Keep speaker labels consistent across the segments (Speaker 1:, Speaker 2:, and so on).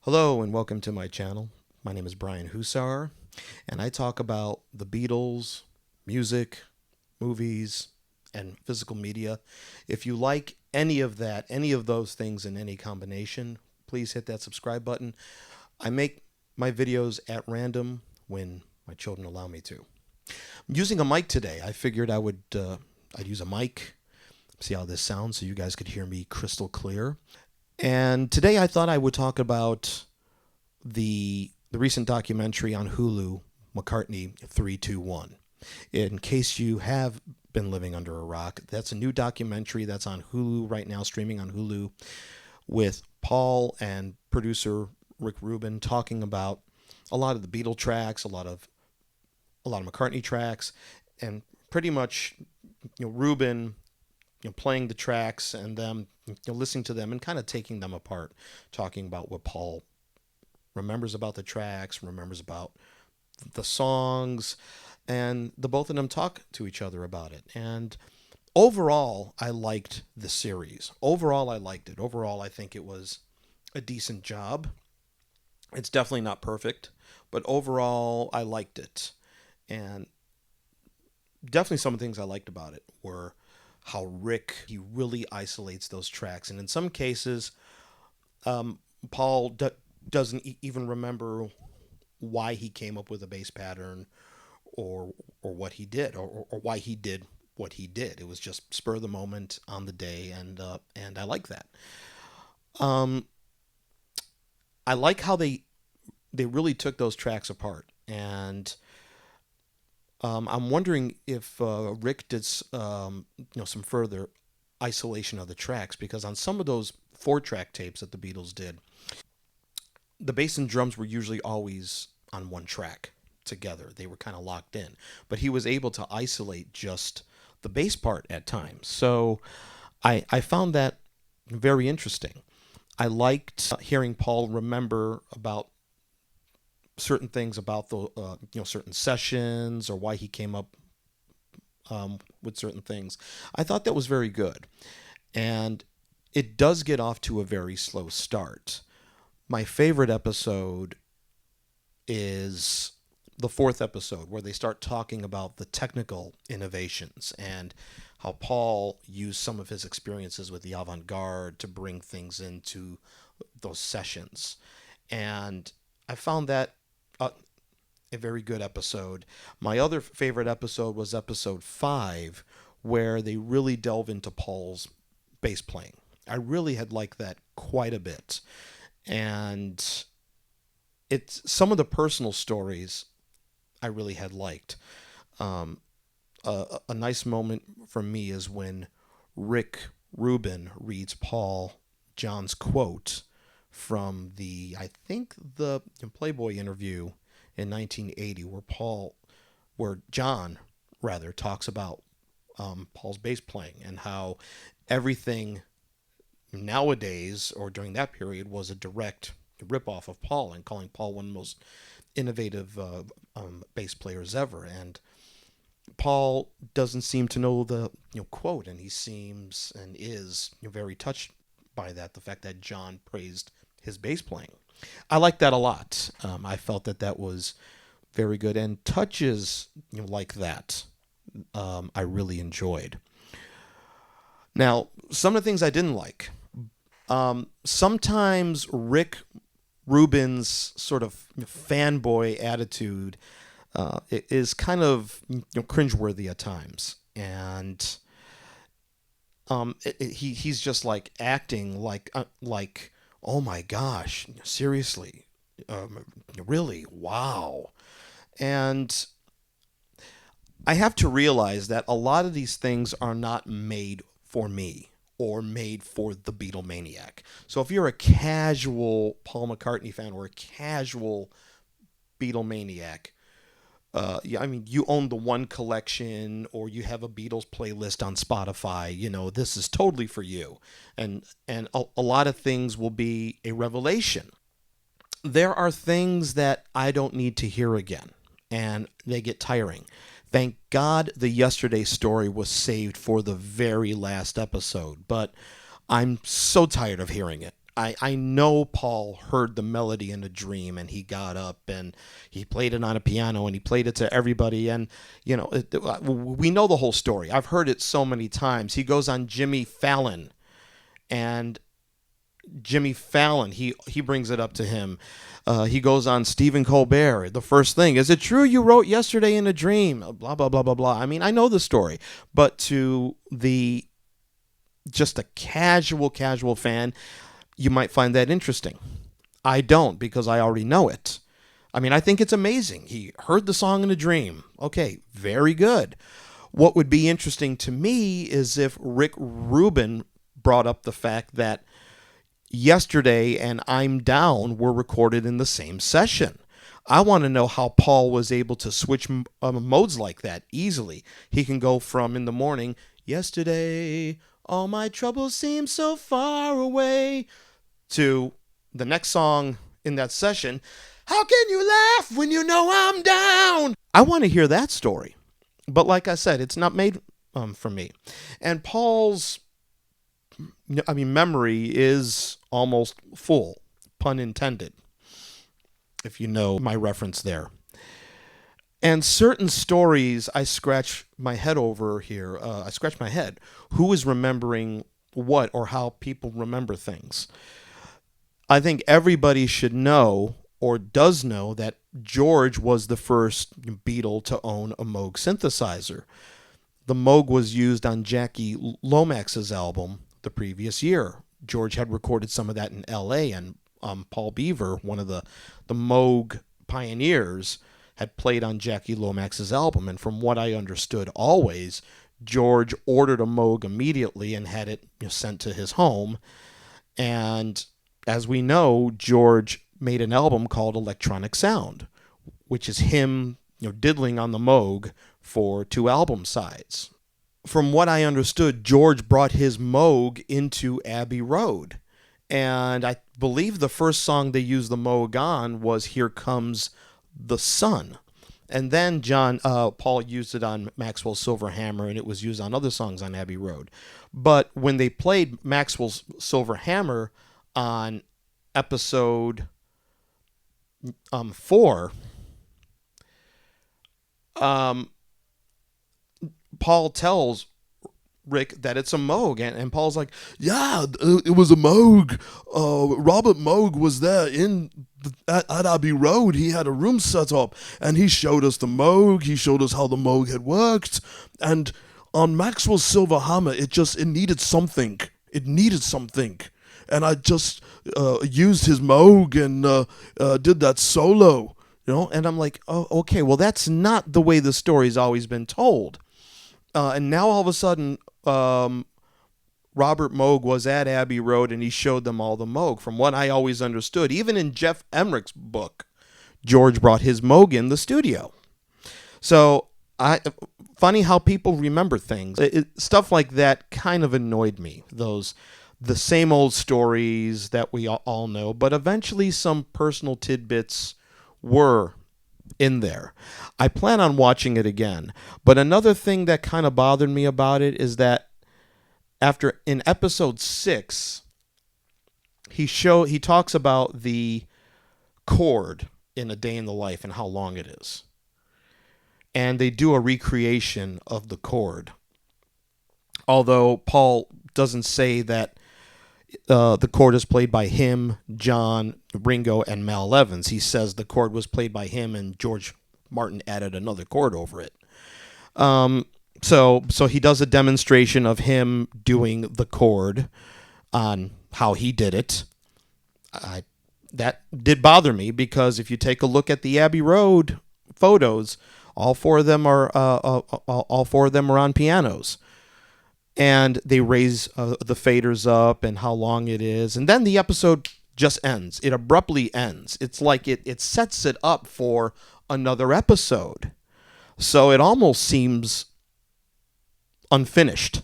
Speaker 1: Hello and welcome to my channel. My name is Brian Husar, and I talk about the Beatles, music, movies, and physical media. If you like any of that, any of those things in any combination, please hit that subscribe button. I make my videos at random when my children allow me to. I'm using a mic today. I figured I'd use a mic, see how this sounds so you guys could hear me crystal clear. And today I thought I would talk about the recent documentary on Hulu, McCartney 321. In case you have been living under a rock, that's a new documentary that's on Hulu right now, streaming on Hulu, with Paul and producer Rick Rubin talking about a lot of the Beatle tracks, a lot of McCartney tracks, and pretty much Rubin playing the tracks and them listening to them and kind of taking them apart, talking about what Paul remembers about the tracks, remembers about the songs, and the both of them talk to each other about it. And overall, I liked the series. Overall, I liked it. Overall, I think it was a decent job. It's definitely not perfect, but overall, I liked it. And definitely some of the things I liked about it were how Rick, he really isolates those tracks. And in some cases, Paul doesn't even remember why he came up with a bass pattern or what he did or why he did what he did. It was just spur of the moment on the day, and I like that. Um, I like how they really took those tracks apart, and I'm wondering if Rick did some further isolation of the tracks, because on some of those 4-track tapes that the Beatles did, the bass and drums were usually always on one track together. They were kind of locked in. But he was able to isolate just the bass part at times. So I found that very interesting. I liked hearing Paul remember about certain things about the certain sessions or why he came up with certain things. I thought that was very good. And it does get off to a very slow start. My favorite episode is the 4th episode, where they start talking about the technical innovations and how Paul used some of his experiences with the avant-garde to bring things into those sessions. And I found that a very good episode. My other favorite episode was episode 5, where they really delve into Paul's bass playing. I really had liked that quite a bit. And it's some of the personal stories I really had liked. Um, a nice moment for me is when Rick Rubin reads Paul John's quote from I think the Playboy interview in 1980, where John rather talks about Paul's bass playing and how everything nowadays or during that period was a direct ripoff of Paul, and calling Paul one of the most innovative bass players ever. And Paul doesn't seem to know the quote, and he seems and is very touched by that, the fact that John praised his bass playing. I like that a lot. I felt that that was very good, and touches like that I really enjoyed. Now, some of the things I didn't like. Sometimes Rick Rubin's sort of fanboy attitude is kind of cringeworthy at times, and he's just like acting like, oh my gosh, seriously, really, wow. And I have to realize that a lot of these things are not made for me or made for the Beatlemaniac. So if you're a casual Paul McCartney fan or a casual Beatlemaniac, yeah, I mean, you own the one collection or you have a Beatles playlist on Spotify, this is totally for you. And a lot of things will be a revelation. There are things that I don't need to hear again, and they get tiring. Thank God the Yesterday Story was saved for the very last episode, but I'm so tired of hearing it. I know Paul heard the melody in a dream, and he got up and he played it on a piano and he played it to everybody. And, we know the whole story. I've heard it so many times. He goes on Jimmy Fallon, and Jimmy Fallon, he brings it up to him. He goes on Stephen Colbert. The first thing, is it true you wrote yesterday in a dream? Blah, blah, blah, blah, blah. I mean, I know the story, but to just a casual fan, you might find that interesting. I don't, because I already know it. I mean, I think it's amazing. He heard the song in a dream. Okay, very good. What would be interesting to me is if Rick Rubin brought up the fact that Yesterday and I'm Down were recorded in the same session. I want to know how Paul was able to switch modes like that easily. He can go from in the morning, yesterday, all my troubles seem so far away, to the next song in that session, how can you laugh when you know I'm down? I want to hear that story. But like I said, it's not made for me. And Paul's memory is almost full, pun intended, if you know my reference there. And certain stories, I scratch my head over here. I scratch my head. Who is remembering what or how people remember things? I think everybody should know or does know that George was the first Beatle to own a Moog synthesizer. The Moog was used on Jackie Lomax's album the previous year. George had recorded some of that in L.A., and Paul Beaver, one of the Moog pioneers, had played on Jackie Lomax's album. And from what I understood always, George ordered a Moog immediately and had it sent to his home. And as we know, George made an album called Electronic Sound, which is him diddling on the Moog for 2 album sides. From what I understood, George brought his Moog into Abbey Road. And I believe the first song they used the Moog on was Here Comes the Sun. And then Paul used it on Maxwell's Silver Hammer, and it was used on other songs on Abbey Road. But when they played Maxwell's Silver Hammer on episode 4, Paul tells Rick that it's a Moog, and Paul's like, yeah, it was a Moog. Robert Moog was there at Abbey Road. He had a room set up, and he showed us the Moog. He showed us how the Moog had worked. And on Maxwell's Silver Hammer, it needed something. It needed something. And I just used his Moog and did that solo. And I'm like, oh, okay, well, that's not the way the story's always been told. And now all of a sudden, Robert Moog was at Abbey Road and he showed them all the Moog. From what I always understood, even in Jeff Emerick's book, George brought his Moog in the studio. So, funny how people remember things. Stuff like that kind of annoyed me. The same old stories that we all know, but eventually some personal tidbits were in there. I plan on watching it again. But another thing that kind of bothered me about it is that in episode 6, he talks about the chord in A Day in the Life and how long it is. And they do a recreation of the chord. Although Paul doesn't say that the chord is played by him, John, Ringo, and Mal Evans. He says the chord was played by him and George Martin added another chord over it. So he does a demonstration of him doing the chord on how he did it. That did bother me because if you take a look at the Abbey Road photos, all four of them are on pianos. And they raise the faders up and how long it is. And then the episode just ends. It abruptly ends. It's like it sets it up for another episode. So it almost seems unfinished.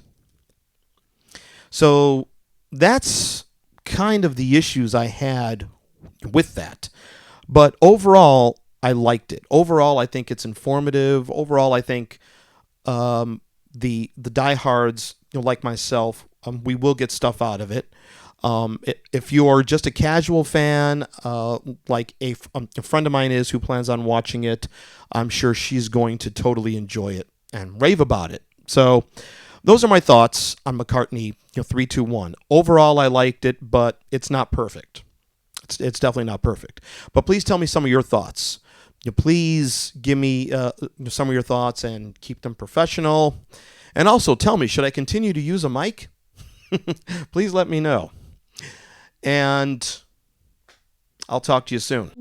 Speaker 1: So that's kind of the issues I had with that. But overall, I liked it. Overall, I think it's informative. Overall, I think the diehards, like myself, we will get stuff out of it. If you are just a casual fan, like a friend of mine is who plans on watching it, I'm sure she's going to totally enjoy it and rave about it. So those are my thoughts on McCartney 321. Overall, I liked it, but it's not perfect. It's definitely not perfect. But please tell me some of your thoughts. Please give me some of your thoughts and keep them professional. And also tell me, should I continue to use a mic? Please let me know. And I'll talk to you soon.